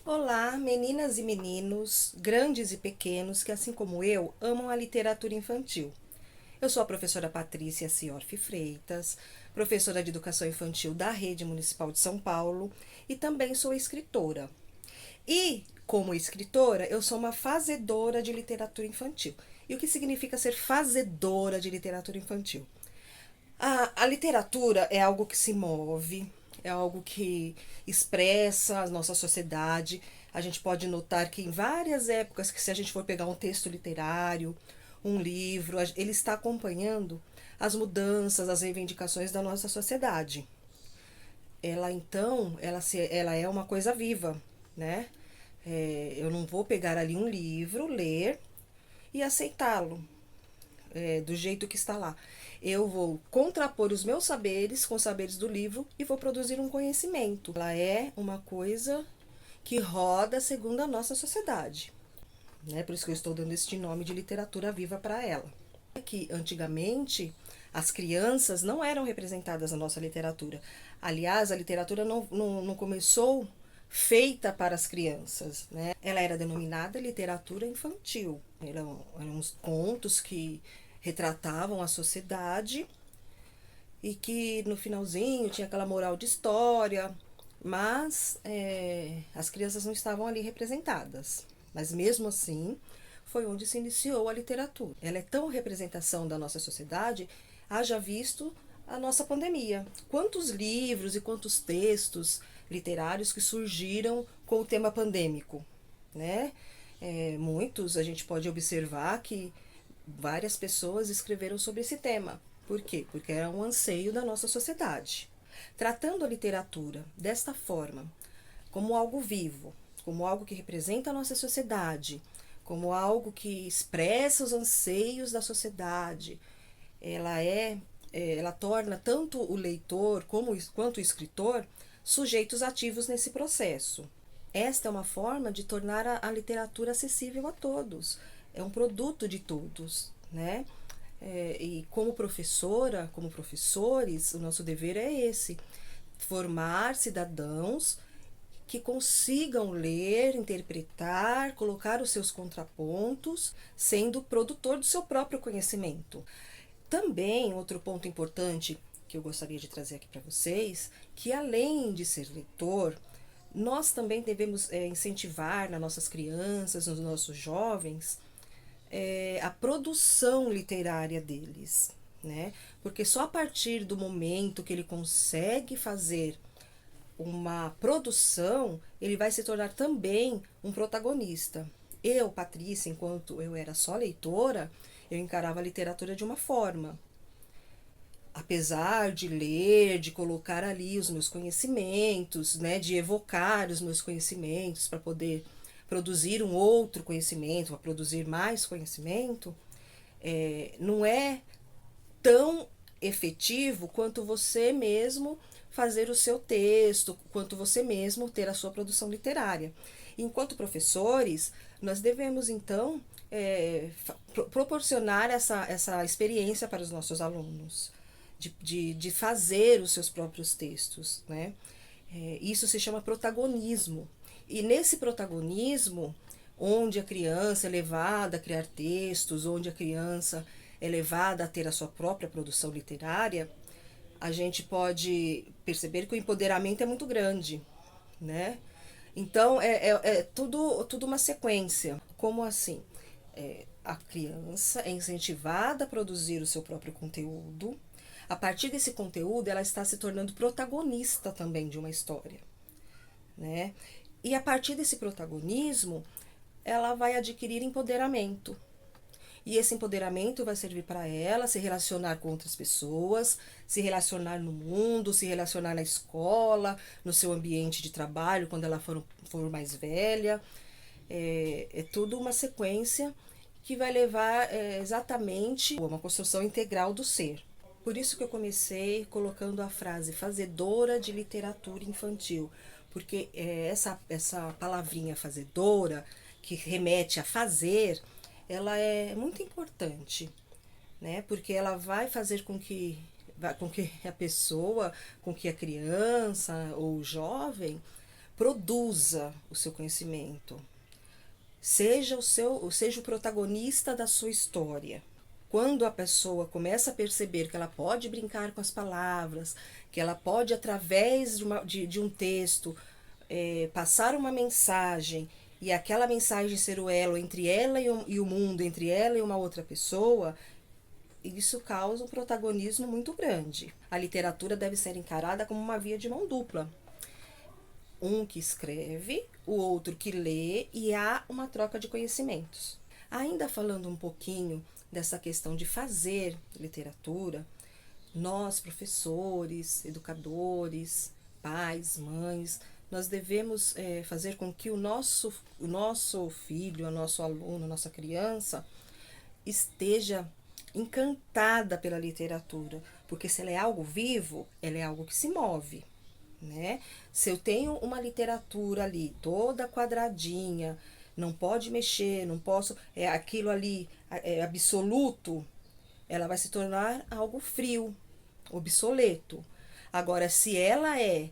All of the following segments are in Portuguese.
Olá, meninas e meninos, grandes e pequenos, que assim como eu, amam a literatura infantil. Eu sou a professora Patrícia Ciorfi Freitas, professora de Educação Infantil da Rede Municipal de São Paulo e também sou escritora. E, como escritora, eu sou uma fazedora de literatura infantil. E o que significa ser fazedora de literatura infantil? A literatura é algo que se move, é algo que expressa a nossa sociedade. A gente pode notar que em várias épocas, que se a gente for pegar um texto literário, um livro, ele está acompanhando as mudanças, as reivindicações da nossa sociedade. Ela então, ela é uma coisa viva, né? Eu não vou pegar ali um livro, ler e aceitá-lo do jeito que está lá. Eu vou contrapor os meus saberes com os saberes do livro e vou produzir um conhecimento. Ela é uma coisa que roda segundo a nossa sociedade. Né? Por isso que eu estou dando este nome de literatura viva para ela. Que antigamente as crianças não eram representadas na nossa literatura. Aliás, a literatura não começou feita para as crianças. Né? Ela era denominada literatura infantil. Eram uns contos que retratavam a sociedade e que no finalzinho tinha aquela moral de história, mas as crianças não estavam ali representadas. Mas mesmo assim, foi onde se iniciou a literatura. Ela é tão representação da nossa sociedade, haja visto a nossa pandemia. Quantos livros e quantos textos literários que surgiram com o tema pandêmico, né? Muitos a gente pode observar que várias pessoas escreveram sobre esse tema. Por quê? Porque é um anseio da nossa sociedade. Tratando a literatura desta forma, como algo vivo, como algo que representa a nossa sociedade, como algo que expressa os anseios da sociedade, ela torna tanto o leitor quanto o escritor sujeitos ativos nesse processo. Esta é uma forma de tornar a literatura acessível a todos. É um produto de todos, né? E como professora, como professores, o nosso dever é esse: formar cidadãos que consigam ler, interpretar, colocar os seus contrapontos, sendo produtor do seu próprio conhecimento. Também, outro ponto importante que eu gostaria de trazer aqui para vocês, que além de ser leitor, nós também devemos incentivar nas nossas crianças, nos nossos jovens, a produção literária deles, né? Porque só a partir do momento que ele consegue fazer uma produção, ele vai se tornar também um protagonista. Eu, Patrícia, enquanto eu era só leitora, eu encarava a literatura de uma forma. Apesar de ler, de colocar ali os meus conhecimentos, né, de evocar os meus conhecimentos para poder produzir um outro conhecimento, para produzir mais conhecimento, não é tão efetivo quanto você mesmo fazer o seu texto, quanto você mesmo ter a sua produção literária. Enquanto professores, nós devemos então proporcionar essa experiência para os nossos alunos, de fazer os seus próprios textos, né? Isso se chama protagonismo. E nesse protagonismo, onde a criança é levada a criar textos, onde a criança é levada a ter a sua própria produção literária, a gente pode perceber que o empoderamento é muito grande, né? Então, é tudo uma sequência. Como assim? A criança é incentivada a produzir o seu próprio conteúdo. A partir desse conteúdo, ela está se tornando protagonista também de uma história, né? E a partir desse protagonismo, ela vai adquirir empoderamento. E esse empoderamento vai servir para ela se relacionar com outras pessoas, se relacionar no mundo, se relacionar na escola, no seu ambiente de trabalho, quando ela for mais velha. É tudo uma sequência que vai levar exatamente a uma construção integral do ser. Por isso que eu comecei colocando a frase fazedora de literatura infantil, porque essa palavrinha fazedora, que remete a fazer, ela é muito importante, né? Porque ela vai fazer com que a pessoa, com que a criança ou o jovem Produza o seu conhecimento. Seja o protagonista da sua história. Quando a pessoa começa a perceber que ela pode brincar com as palavras, que ela pode, através de um texto, passar uma mensagem, e aquela mensagem ser o elo entre ela e o mundo, entre ela e uma outra pessoa, isso causa um protagonismo muito grande. A literatura deve ser encarada como uma via de mão dupla. Um que escreve, o outro que lê, e há uma troca de conhecimentos. Ainda falando um pouquinho dessa questão de fazer literatura, nós, professores, educadores, pais, mães, nós devemos fazer com que o nosso filho, o nosso aluno, a nossa criança esteja encantada pela literatura, porque se ela é algo vivo, ela é algo que se move, né? Se eu tenho uma literatura ali toda quadradinha, não pode mexer, não posso, aquilo ali é absoluto, ela vai se tornar algo frio, obsoleto. Agora, se ela é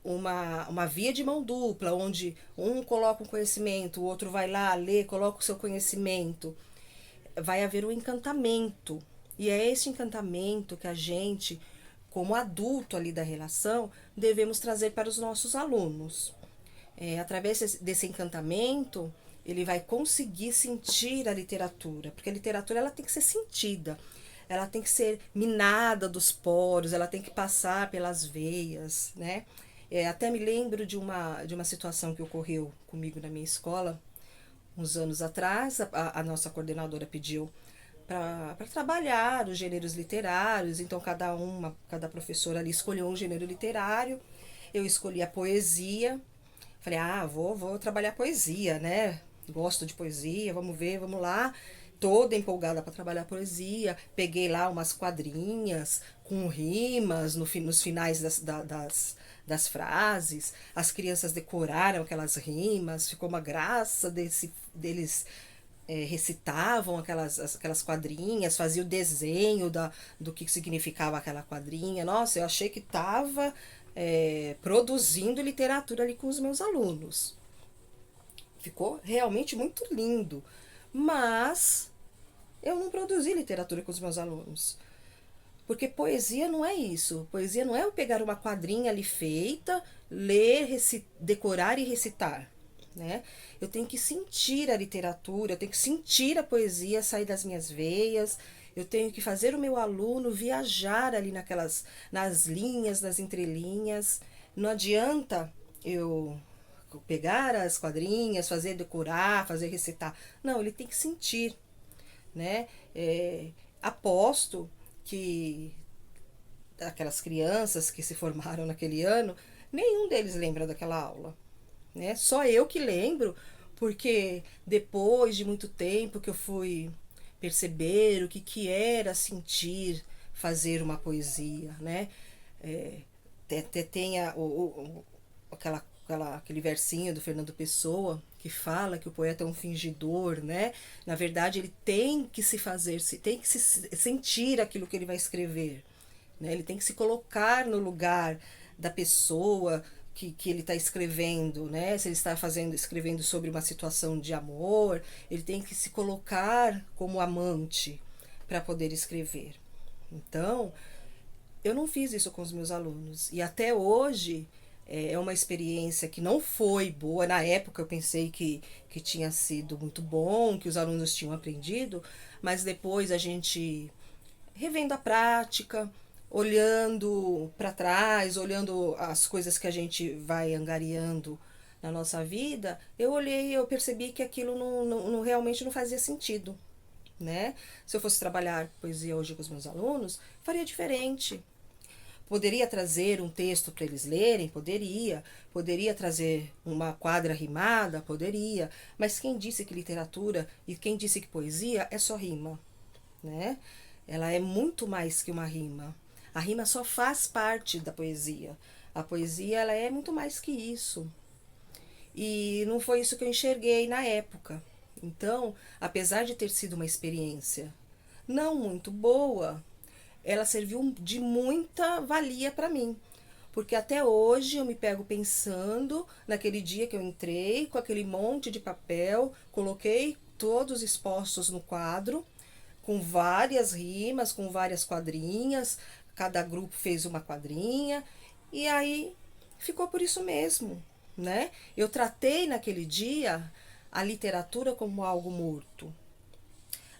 uma via de mão dupla, onde um coloca um conhecimento, o outro vai lá, lê, coloca o seu conhecimento, vai haver um encantamento. E é esse encantamento que a gente, como adulto ali da relação, devemos trazer para os nossos alunos. Através desse encantamento, ele vai conseguir sentir a literatura, porque a literatura ela tem que ser sentida, ela tem que ser minada dos poros, ela tem que passar pelas veias, né? Até me lembro de uma situação que ocorreu comigo na minha escola, uns anos atrás. A nossa coordenadora pediu para trabalhar os gêneros literários, então cada professora ali escolheu um gênero literário. Eu escolhi a poesia. Falei, vou trabalhar poesia, né? Gosto de poesia, vamos ver, vamos lá. Toda empolgada para trabalhar poesia. Peguei lá umas quadrinhas com rimas nos finais das frases. As crianças decoraram aquelas rimas, ficou uma graça deles. Recitavam aquelas quadrinhas, faziam o desenho do que significava aquela quadrinha. Nossa, eu achei que estava produzindo literatura ali com os meus alunos. Ficou realmente muito lindo. Mas eu não produzi literatura com os meus alunos. Porque poesia não é isso. Poesia não é eu pegar uma quadrinha ali feita, ler, decorar e recitar. Né? Eu tenho que sentir a literatura, eu tenho que sentir a poesia sair das minhas veias, eu tenho que fazer o meu aluno viajar ali nas linhas, nas entrelinhas. Não adianta eu pegar as quadrinhas, fazer decorar, fazer recitar. Não, ele tem que sentir, né? Aposto que aquelas crianças que se formaram naquele ano, nenhum deles lembra daquela aula, né? Só eu que lembro, porque depois de muito tempo que eu fui perceber o que era sentir, fazer uma poesia, né? Tem aquele versinho do Fernando Pessoa que fala que o poeta é um fingidor, né? Na verdade, ele tem que tem que se sentir aquilo que ele vai escrever, né? Ele tem que se colocar no lugar da pessoa que ele está escrevendo, né? Se ele está escrevendo sobre uma situação de amor, ele tem que se colocar como amante para poder escrever. Então, eu não fiz isso com os meus alunos. E até hoje é uma experiência que não foi boa. Na época eu pensei que tinha sido muito bom, que os alunos tinham aprendido, mas depois a gente, revendo a prática, olhando para trás, olhando as coisas que a gente vai angariando na nossa vida, eu percebi que aquilo realmente não fazia sentido, né? Se eu fosse trabalhar poesia hoje com os meus alunos, faria diferente. Poderia trazer um texto para eles lerem? Poderia trazer uma quadra rimada? Poderia. Mas quem disse que literatura e quem disse que poesia é só rima, né? Ela é muito mais que uma rima. A rima só faz parte da poesia. A poesia, ela é muito mais que isso. E não foi isso que eu enxerguei na época. Então, apesar de ter sido uma experiência não muito boa, ela serviu de muita valia para mim. porque até hoje eu me pego pensando naquele dia que eu entrei com aquele monte de papel, coloquei todos expostos no quadro, com várias rimas, com várias quadrinhas, cada grupo fez uma quadrinha, e aí ficou por isso mesmo, né? Eu tratei naquele dia a literatura como algo morto.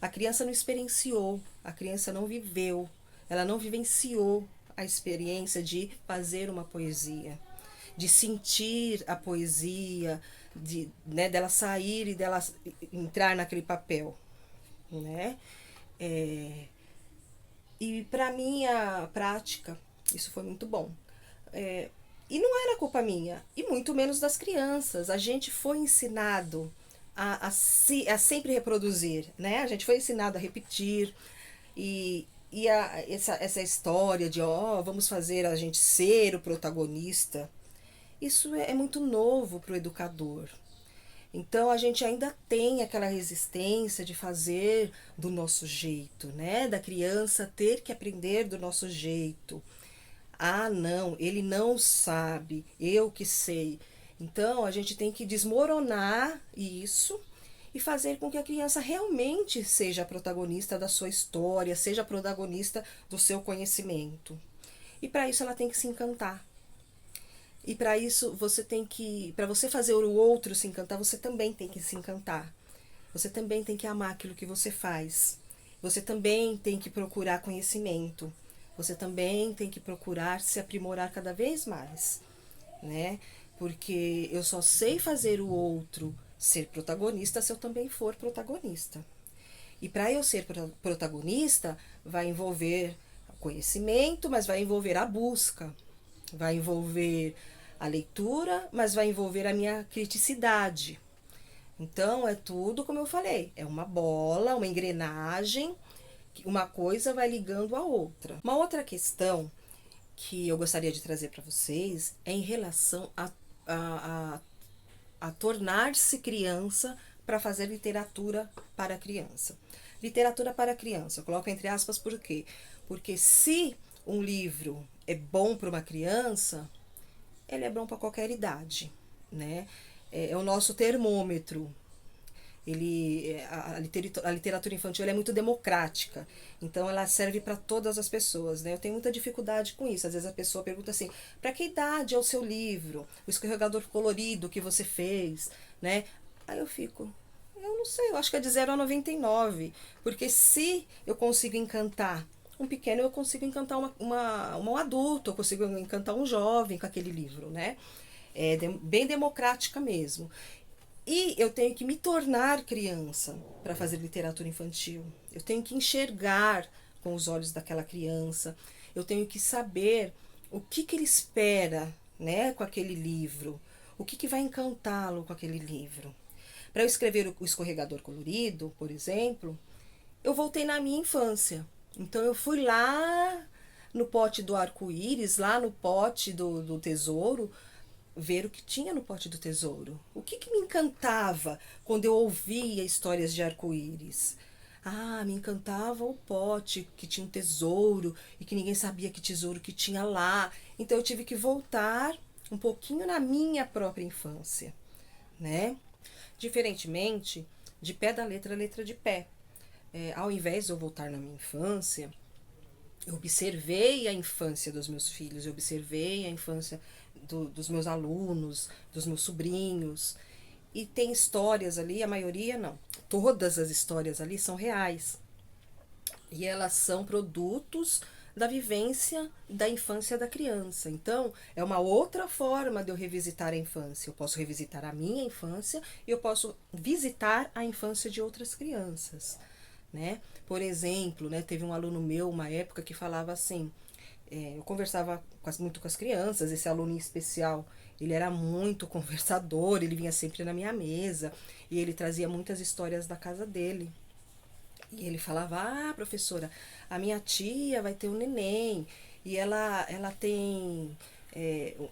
A criança não experienciou, a criança não viveu, ela não vivenciou a experiência de fazer uma poesia, de sentir a poesia, dela sair e dela entrar naquele papel, né? E para minha prática, isso foi muito bom. E não era culpa minha, e muito menos das crianças. A gente foi ensinado a sempre reproduzir, né? A gente foi ensinado a repetir, essa história de, vamos fazer a gente ser o protagonista, isso é muito novo para o educador. Então a gente ainda tem aquela resistência de fazer do nosso jeito, né? Da criança ter que aprender do nosso jeito. Ah, não, ele não sabe, eu que sei. Então a gente tem que desmoronar isso e fazer com que a criança realmente seja a protagonista da sua história, seja a protagonista do seu conhecimento. E para isso ela tem que se encantar. E para isso você tem que, para você fazer o outro se encantar, você também tem que se encantar. Você também tem que amar aquilo que você faz. Você também tem que procurar conhecimento. Você também tem que procurar se aprimorar cada vez mais, né? Porque eu só sei fazer o outro ser protagonista se eu também for protagonista. E para eu ser protagonista, vai envolver conhecimento, mas vai envolver a busca, vai envolver a leitura, mas vai envolver a minha criticidade. Então é tudo como eu falei, é uma bola, uma engrenagem, uma coisa vai ligando a outra. Uma outra questão que eu gostaria de trazer para vocês é em relação a tornar-se criança para fazer literatura para criança. Literatura para criança, eu coloco entre aspas por quê? Porque se um livro é bom para uma criança, ele é bom para qualquer idade, né? É o nosso termômetro. A literatura infantil é muito democrática, então ela serve para todas as pessoas, né? Eu tenho muita dificuldade com isso. Às vezes a pessoa pergunta assim: para que idade é o seu livro? O escorregador colorido que você fez, né? Aí eu fico, eu não sei, eu acho que é de 0 a 99, porque se eu consigo encantar um pequeno, eu consigo encantar um adulto, eu consigo encantar um jovem com aquele livro, né? Bem democrática mesmo. E eu tenho que me tornar criança para fazer literatura infantil. Eu tenho que enxergar com os olhos daquela criança. Eu tenho que saber o que ele espera, né, com aquele livro. O que vai encantá-lo com aquele livro. Para eu escrever o Escorregador Colorido, por exemplo, eu voltei na minha infância. Então eu fui lá no pote do arco-íris, lá no pote do tesouro, ver o que tinha no pote do tesouro. O que me encantava quando eu ouvia histórias de arco-íris? Ah, me encantava o pote que tinha um tesouro e que ninguém sabia que tesouro que tinha lá. Então eu tive que voltar um pouquinho na minha própria infância, né? Diferentemente de pé da letra de pé. Ao invés de eu voltar na minha infância, eu observei a infância dos meus filhos, eu observei a infância dos meus alunos, dos meus sobrinhos. E tem histórias ali, a maioria não. Todas as histórias ali são reais. E elas são produtos da vivência da infância da criança. Então, é uma outra forma de eu revisitar a infância. Eu posso revisitar a minha infância e eu posso visitar a infância de outras crianças, né? Por exemplo, né, teve um aluno meu, uma época, que falava assim, eu conversava muito com as crianças, esse aluno em especial, ele era muito conversador, ele vinha sempre na minha mesa, e ele trazia muitas histórias da casa dele. E ele falava: ah, professora, a minha tia vai ter um neném, e ela tem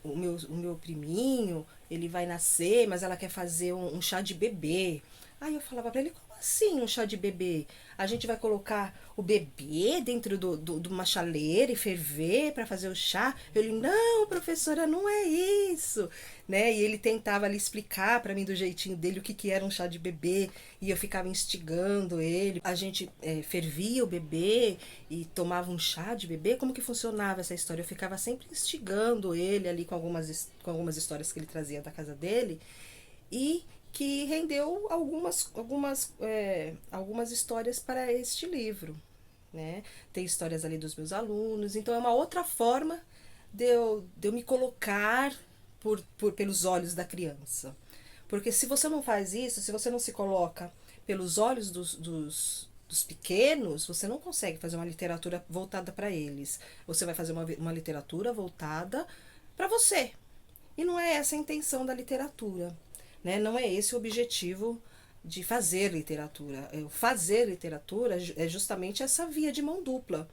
o meu priminho, ele vai nascer, mas ela quer fazer um chá de bebê. Aí eu falava pra ele: como assim um chá de bebê? A gente vai colocar o bebê dentro de uma chaleira e ferver para fazer o chá? Ele, não, professora, não é isso, né? E ele tentava ali explicar para mim do jeitinho dele o que, que era um chá de bebê, e eu ficava instigando ele. A gente fervia o bebê e tomava um chá de bebê. Como que funcionava essa história? Eu ficava sempre instigando ele ali com algumas histórias que ele trazia da casa dele, e que rendeu algumas histórias para este livro, né? Tem histórias ali dos meus alunos, então é uma outra forma de eu me colocar pelos olhos da criança. Porque se você não faz isso, se você não se coloca pelos olhos dos pequenos, você não consegue fazer uma literatura voltada para eles. Você vai fazer uma literatura voltada para você. E não é essa a intenção da literatura, né? Não é esse o objetivo de fazer literatura. O fazer literatura é justamente essa via de mão dupla.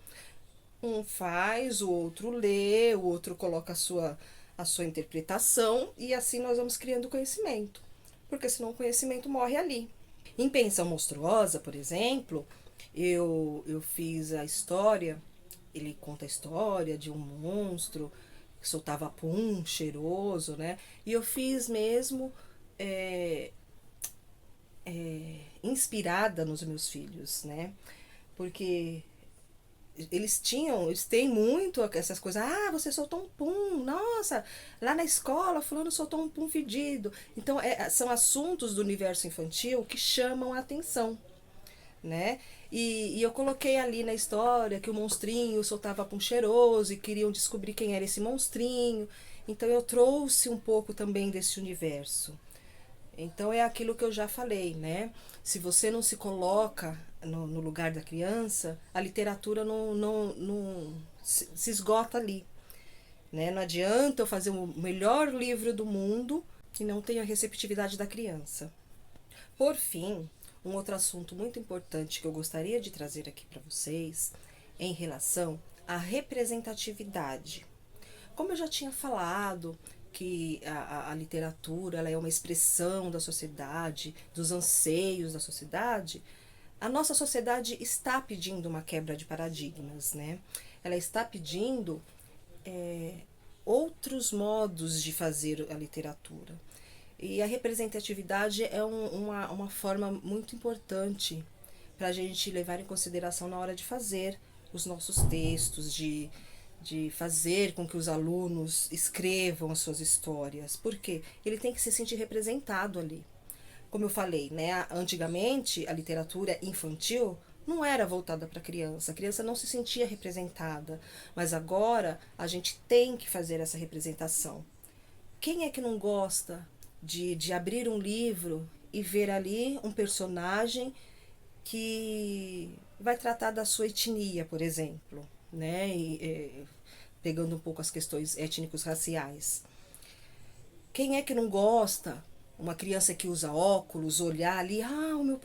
Um faz, o outro lê, o outro coloca a sua interpretação, e assim nós vamos criando conhecimento. Porque senão o conhecimento morre ali. Em Pensão Monstruosa, por exemplo, eu fiz a história, ele conta a história de um monstro que soltava pum cheiroso, né? E eu fiz mesmo é, inspirada nos meus filhos, né? Porque eles têm muito essas coisas. Ah, você soltou um pum, nossa, lá na escola fulano soltou um pum fedido. Então são assuntos do universo infantil que chamam a atenção, né? E eu coloquei ali na história que o monstrinho soltava pum cheiroso e queriam descobrir quem era esse monstrinho. Então eu trouxe um pouco também desse universo. Então é aquilo que eu já falei, né? Se você não se coloca no lugar da criança, a literatura não se esgota ali, né? Não adianta eu fazer o melhor livro do mundo e não tenho a receptividade da criança. Por fim, um outro assunto muito importante que eu gostaria de trazer aqui para vocês é em relação à representatividade. Como eu já tinha falado, que a literatura ela é uma expressão da sociedade, dos anseios da sociedade, a nossa sociedade está pedindo uma quebra de paradigmas, né? Ela está pedindo outros modos de fazer a literatura. E a representatividade é uma forma muito importante para a gente levar em consideração na hora de fazer os nossos textos, de fazer com que os alunos escrevam as suas histórias. Por quê? Ele tem que se sentir representado ali. Como eu falei, né, antigamente a literatura infantil não era voltada para a criança não se sentia representada, mas agora a gente tem que fazer essa representação. Quem é que não gosta de abrir um livro e ver ali um personagem que vai tratar da sua etnia, por exemplo, né? Pegando um pouco as questões étnicos raciais. Quem é que não gosta? Uma criança que usa óculos, olhar ali, o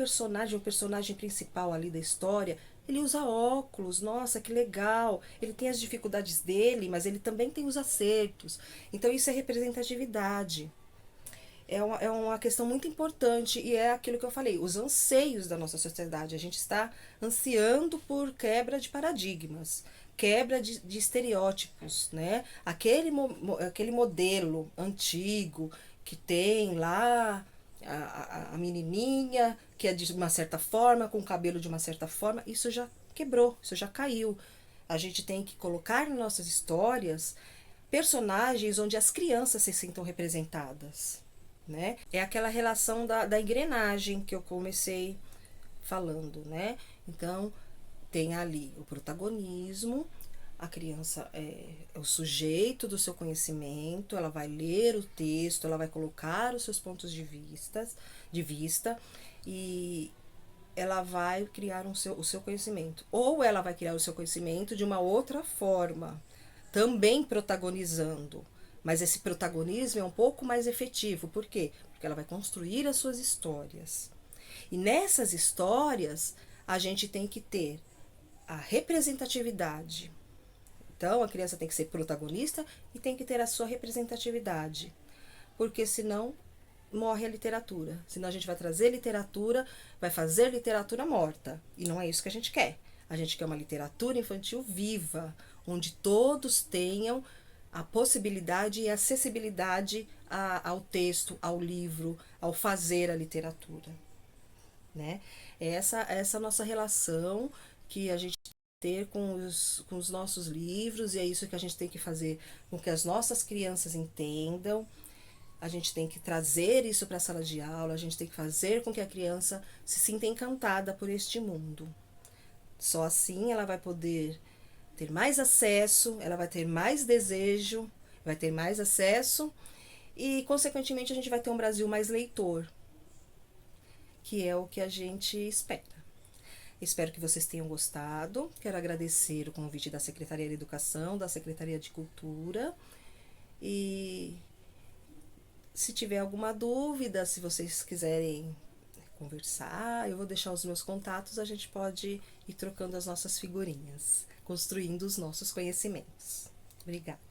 personagem principal ali da história, ele usa óculos, nossa, que legal. Ele tem as dificuldades dele, mas ele também tem os acertos. Então isso é representatividade. É uma questão muito importante e é aquilo que eu falei, os anseios da nossa sociedade. A gente está ansiando por quebra de paradigmas, quebra de estereótipos, né? Aquele modelo antigo que tem lá a menininha que é de uma certa forma, com o cabelo de uma certa forma, isso já quebrou, isso já caiu. A gente tem que colocar nas nossas histórias personagens onde as crianças se sintam representadas, né? É aquela relação da engrenagem que eu comecei falando, né? Então, tem ali o protagonismo, a criança é o sujeito do seu conhecimento, ela vai ler o texto, ela vai colocar os seus pontos de vista e ela vai criar o seu conhecimento. Ou ela vai criar o seu conhecimento de uma outra forma, também protagonizando. Mas esse protagonismo é um pouco mais efetivo. Por quê? Porque ela vai construir as suas histórias. E nessas histórias, a gente tem que ter a representatividade. Então, a criança tem que ser protagonista e tem que ter a sua representatividade. Porque senão morre a literatura. Senão a gente vai trazer literatura, vai fazer literatura morta. E não é isso que a gente quer. A gente quer uma literatura infantil viva, onde todos tenham a possibilidade e acessibilidade ao texto, ao livro, ao fazer a literatura, né? Essa nossa relação que a gente ter com os nossos livros, e é isso que a gente tem que fazer com que as nossas crianças entendam. A gente tem que trazer isso para a sala de aula, a gente tem que fazer com que a criança se sinta encantada por este mundo. Só assim ela vai poder ter mais acesso, ela vai ter mais desejo, vai ter mais acesso e, consequentemente, a gente vai ter um Brasil mais leitor, que é o que a gente espera. Espero que vocês tenham gostado. Quero agradecer o convite da Secretaria de Educação, da Secretaria de Cultura. E se tiver alguma dúvida, se vocês quiserem conversar, eu vou deixar os meus contatos, a gente pode ir trocando as nossas figurinhas, construindo os nossos conhecimentos. Obrigada.